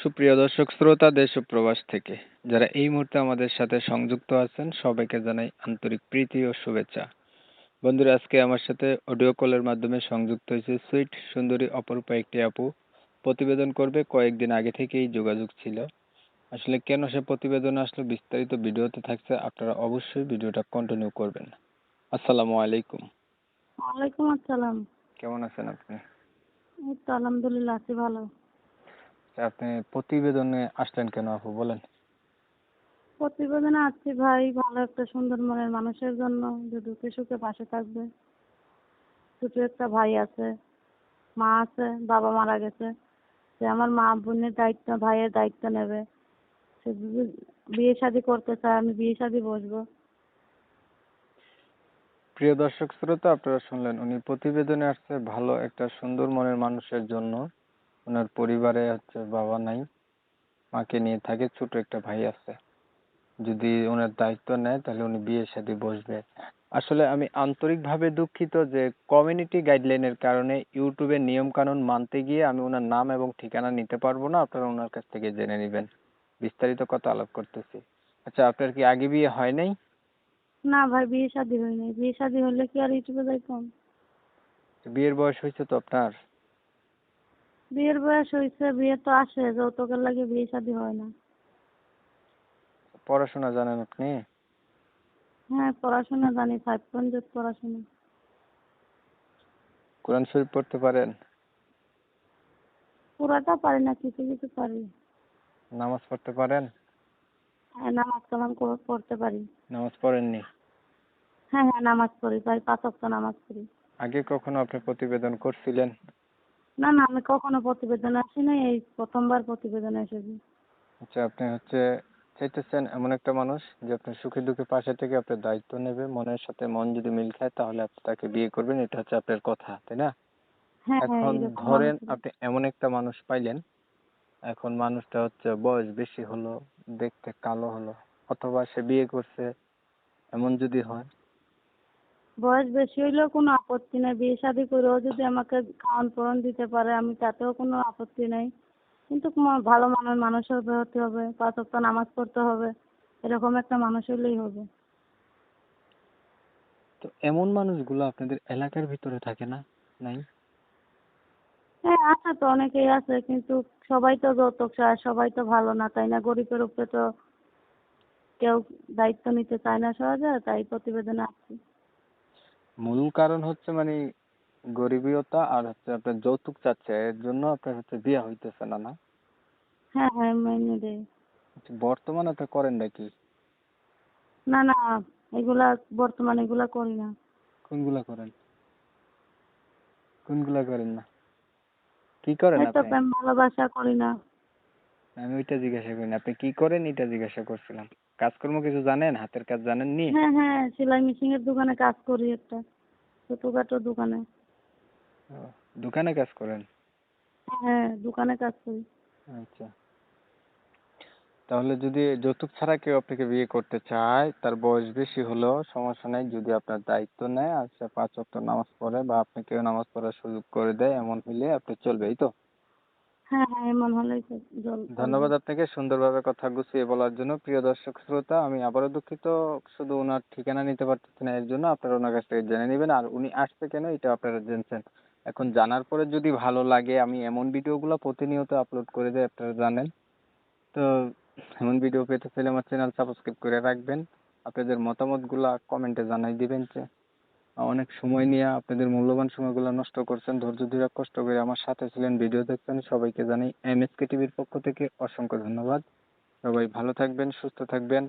সুপ্রিয় দর্শক শ্রোতা দেশ ও প্রবাস থেকে যারা এই মুহূর্তে আমাদের সাথে সংযুক্ত আছেন সবাইকে জানাই আন্তরিক প্রীতি ও শুভেচ্ছা। বন্ধুরা, আজকে আমার সাথে অডিও কলের মাধ্যমে সংযুক্ত হয়েছে সুইট সুন্দরী অপরূপা একটি আপু। প্রতিবেদন করবে, কয়েকদিন আগে থেকেই যোগাযোগ ছিল। আসলে কেন সে প্রতিবেদন আসলে বিস্তারিত ভিডিওতে থাকছে, আপনারা অবশ্যই ভিডিওটা কন্টিনিউ করবেন। আসসালামু আলাইকুম। ওয়ালাইকুম আসসালাম। কেমন আছেন আপনি? এই তো আলহামদুলিল্লাহ আছি ভালো। আপনি প্রতিবেদনে আসলেন কেন আপু, বলেন। প্রতিবেদনে আসছি ভাই, ভালো একটা সুন্দর মনের মানুষের জন্য, যে দুঃখে সুখে পাশে থাকবে। ছোট একটা ভাই আছে, মা আছে, বাবা মারা গেছে। সে আমার মা বোনের দায়িত্ব, ভাইয়ের দায়িত্ব নেবে। সে যদি বিয়ে শাদী করতে চায়, আমি বিয়ে শাদী বসবো। প্রিয় দর্শক শ্রোতা, আপনারা শুনলেন উনি প্রতিবেদনে আসছে ভালো একটা সুন্দর মনের মানুষের জন্য। ওনার পরিবারে বাবা নাই, মাকে নিয়ে থাকে, ছোট একটা ভাই আছে। যদি ওনার দায়িত্ব নেয় তাহলে উনি বিয়ের সাথে বসবে। আসলে আমি আন্তরিকভাবে দুঃখিত যে কমিউনিটি গাইডলাইনের কারণে ইউটিউবের নিয়ম কানুন মানতে গিয়ে আমি ওনার নাম এবং ঠিকানা নিতে পারবো না। আপনারা ওনার কাছ থেকে জেনে নেবেন। বিস্তারিত কথা আলাপ করতেছি। আচ্ছা, আপনার কি আগে বিয়ে হয় নাই? না ভাই, বিয়ে শাদী হয়নি। বিয়ে শাদী হলে কি আর ইউটিউবে যাইতাম? বিয়ের বয়স হয়েছে তো আপনার? বিয়ের বয়স হয়েছে, বিয়ে তো আসে, যৌতুকের লাগে বিয়ে শাদী হয় না। পড়াশোনা জানেন আপনি? হ্যাঁ, পড়াশোনা জানি, 5 পর্যন্ত পড়াশোনা। কোরআন শরীফ পড়তে পারেন? পুরাটা পারি না, কিছু কিছু পারি। নামাজ পড়তে পারেন? হ্যাঁ, নামাজ কালাম পড়তে পারি। নামাজ পড়েননি? হ্যাঁ হ্যাঁ, নামাজ পড়ি ভাই, 5 ওয়াক্ত নামাজ পড়ি। আগে কখনো আপনি প্রতিবেদন করছিলেন? না না, আমি কখনো প্রতিবেদন আসি নাই, এই প্রথমবার প্রতিবেদন এসেছি। আচ্ছা, আপনি চাইতেছেন এমন একটা মানুষ যে আপনার সুখে দুঃখে পাশে থেকে আপনার দায়িত্ব নেবে, মনের সাথে মন যদি মিল খায় তাহলে আপনি তাকে বিয়ে করবেন, এটা হচ্ছে আপনার কথা, তাই না? হ্যাঁ হ্যাঁ, এখন এরকম ধরেন মানুষের। আপনি এমন একটা মানুষ পাইলেন, এখন মানুষটা বয়স বেশি হলো, দেখতে কালো হলো, অথবা সে বিয়ে করছে, এমন যদি হয়। বয়স বেশি হইলেও কোনো আপত্তি নেই, বিয়ে শাদী করেও যদি আমাকে খাওয়ান পরন দিতে পারে, আমি তাতেও কোনো আপত্তি নেই। কিন্তু ভালো মানের মানুষ হতে হবে, 5 ওয়াক্ত নামাজ পড়তে হবে, এরকম একটা মানুষ হলেই হবে। তো এমন মানুষগুলো আপনাদের এলাকার ভিতরে থাকে না? নাই? হ্যাঁ আছে তো, অনেকেই আছে, কিন্তু সবাই তো যৌতুক চায়, সবাই তো ভালো না, তাই না? গরিবের উপরে তো কেউ দায়িত্ব নিতে চায় না সহজে, তাই প্রতিবেদনে আসছি। মূল কারণ গরিবীয়তা, আর আপনার যৌতুক চাচ্ছে, এর জন্য আপনার বিয়ে হইতেছে না, না? হ্যাঁ হ্যাঁ, মেনে দেয়। আচ্ছা, বর্তমানে আপনি করেন নাকি? না না, এগুলা বর্তমানে এগুলা করি না। কোনগুলা করেন? কোনগুলা করেন না? কি করেন এই তো আপনি? প্রেম ভালোবাসা করি না। আমি ওইটা জিজ্ঞাসা করিনি, আপনি কি করেন এটা জিজ্ঞাসা করছিলাম। কাজকর্ম কিছু জানেন? হাতের কাজ জানেননি? হ্যাঁ হ্যাঁ, সেলাই মেশিনের দোকানে কাজ করি, একটা ছোটখাটো দোকানে। ও, দোকানে কাজ করেন? হ্যাঁ, দোকানে কাজ করি। আচ্ছা, তাহলে যদি যৌতুক ছাড়া কেউ আপনাকে বিয়ে করতে চায়, তার বয়স বেশি হলেও সমস্যা নাই, যদি আপনার দায়িত্ব নেয়, আচ্ছা 5 ওয়াক্ত নামাজ পড়ে বা আপনাকেও নামাজ পড়ার সুযোগ করে দেয়, এমন হলে আপনি চলবে, এই তো? হ্যাঁ হ্যাঁ, এমন হলেই তো চলবে। ধন্যবাদ আপনাকে সুন্দরভাবে কথা গুছিয়ে বলার জন্য। প্রিয় দর্শক শ্রোতা, আমি আবারও দুঃখিত, শুধু ওনার ঠিকানা নিতে পারতেছি না, এর জন্য আপনারা ওনার কাছ থেকে জেনে নেবেন। আর উনি আসছে কেন এটা আপনারা জেনছেন। এখন জানার পরে যদি ভালো লাগে, আমি এমন ভিডিওগুলো প্রতিনিয়ত আপলোড করে দেই, আপনারা জানেন তো। এমন ভিডিও পেতে চাইলে আমার চ্যানেল সাবস্ক্রাইব করে রাখবেন। আপনাদের মতামতগুলা কমেন্টে জানাই দিবেন। যে অনেক সময় নিয়ে আপনাদের মূল্যবান সময়গুলো নষ্ট করছেন, ধৈর্য ধরে কষ্ট করে আমার সাথে ছিলেন, ভিডিও দেখছেন, সবাইকে জানাই এমএসকে টিভির পক্ষ থেকে অসংখ্য ধন্যবাদ। সবাই ভালো থাকবেন, সুস্থ থাকবেন।